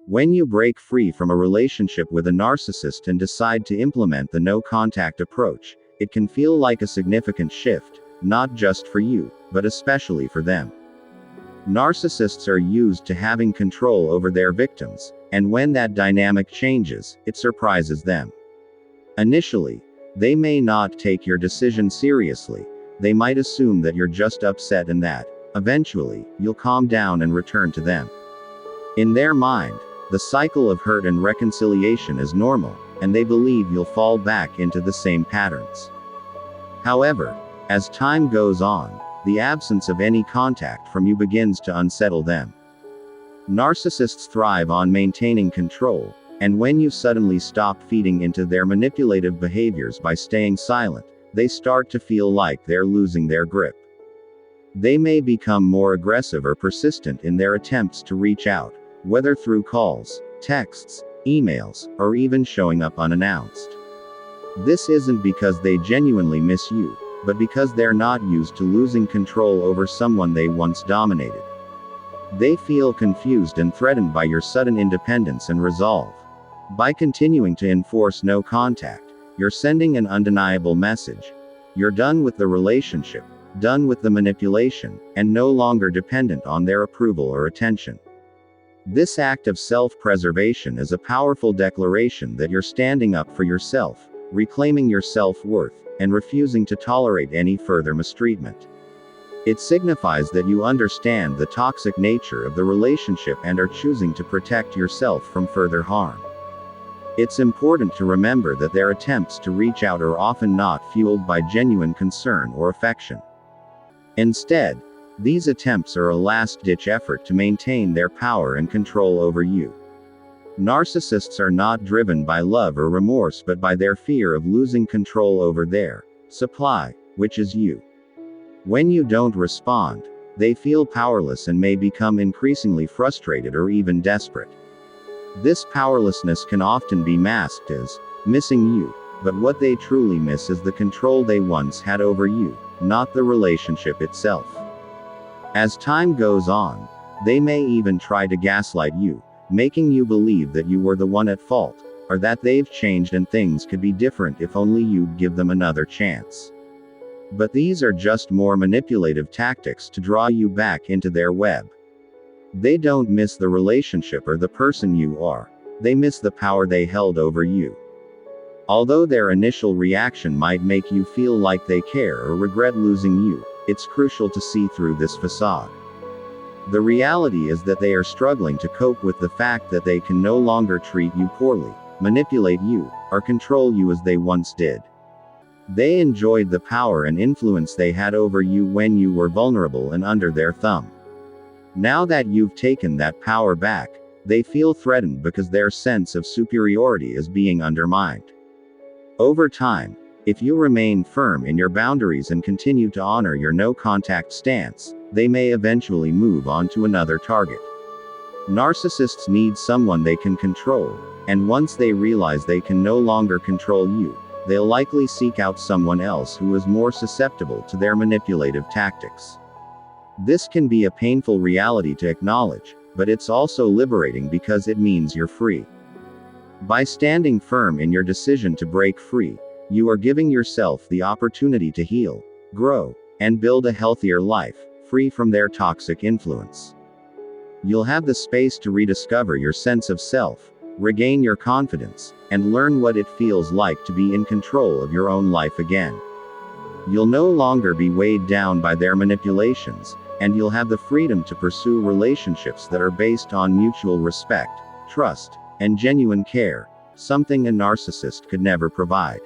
When you break free from a relationship with a narcissist and decide to implement the no-contact approach, it can feel like a significant shift, not just for you, but especially for them. Narcissists are used to having control over their victims, and when that dynamic changes, it surprises them. Initially, they may not take your decision seriously. They might assume that you're just upset and that, eventually, you'll calm down and return to them. In their mind, the cycle of hurt and reconciliation is normal, and they believe you'll fall back into the same patterns. However, as time goes on, the absence of any contact from you begins to unsettle them. Narcissists thrive on maintaining control, and when you suddenly stop feeding into their manipulative behaviors by staying silent, they start to feel like they're losing their grip. They may become more aggressive or persistent in their attempts to reach out, whether through calls, texts, emails, or even showing up unannounced. This isn't because they genuinely miss you, but because they're not used to losing control over someone they once dominated. They feel confused and threatened by your sudden independence and resolve. By continuing to enforce no contact, you're sending an undeniable message. You're done with the relationship, done with the manipulation, and no longer dependent on their approval or attention. This act of self-preservation is a powerful declaration that you're standing up for yourself, reclaiming your self-worth, and refusing to tolerate any further mistreatment. It signifies that you understand the toxic nature of the relationship and are choosing to protect yourself from further harm. It's important to remember that their attempts to reach out are often not fueled by genuine concern or affection. Instead, these attempts are a last-ditch effort to maintain their power and control over you. Narcissists are not driven by love or remorse but by their fear of losing control over their supply, which is you. When you don't respond, they feel powerless and may become increasingly frustrated or even desperate. This powerlessness can often be masked as missing you, but what they truly miss is the control they once had over you, not the relationship itself. As time goes on, they may even try to gaslight you, making you believe that you were the one at fault, or that they've changed and things could be different if only you'd give them another chance. But these are just more manipulative tactics to draw you back into their web. They don't miss the relationship or the person you are, they miss the power they held over you. Although their initial reaction might make you feel like they care or regret losing you, it's crucial to see through this facade. The reality is that they are struggling to cope with the fact that they can no longer treat you poorly, manipulate you, or control you as they once did. They enjoyed the power and influence they had over you when you were vulnerable and under their thumb. Now that you've taken that power back, they feel threatened because their sense of superiority is being undermined. Over time, if you remain firm in your boundaries and continue to honor your no-contact stance, they may eventually move on to another target. Narcissists need someone they can control, and once they realize they can no longer control you, they'll likely seek out someone else who is more susceptible to their manipulative tactics. This can be a painful reality to acknowledge, but it's also liberating because it means you're free. By standing firm in your decision to break free, you are giving yourself the opportunity to heal, grow, and build a healthier life, free from their toxic influence. You'll have the space to rediscover your sense of self, regain your confidence, and learn what it feels like to be in control of your own life again. You'll no longer be weighed down by their manipulations, and you'll have the freedom to pursue relationships that are based on mutual respect, trust, and genuine care, something a narcissist could never provide.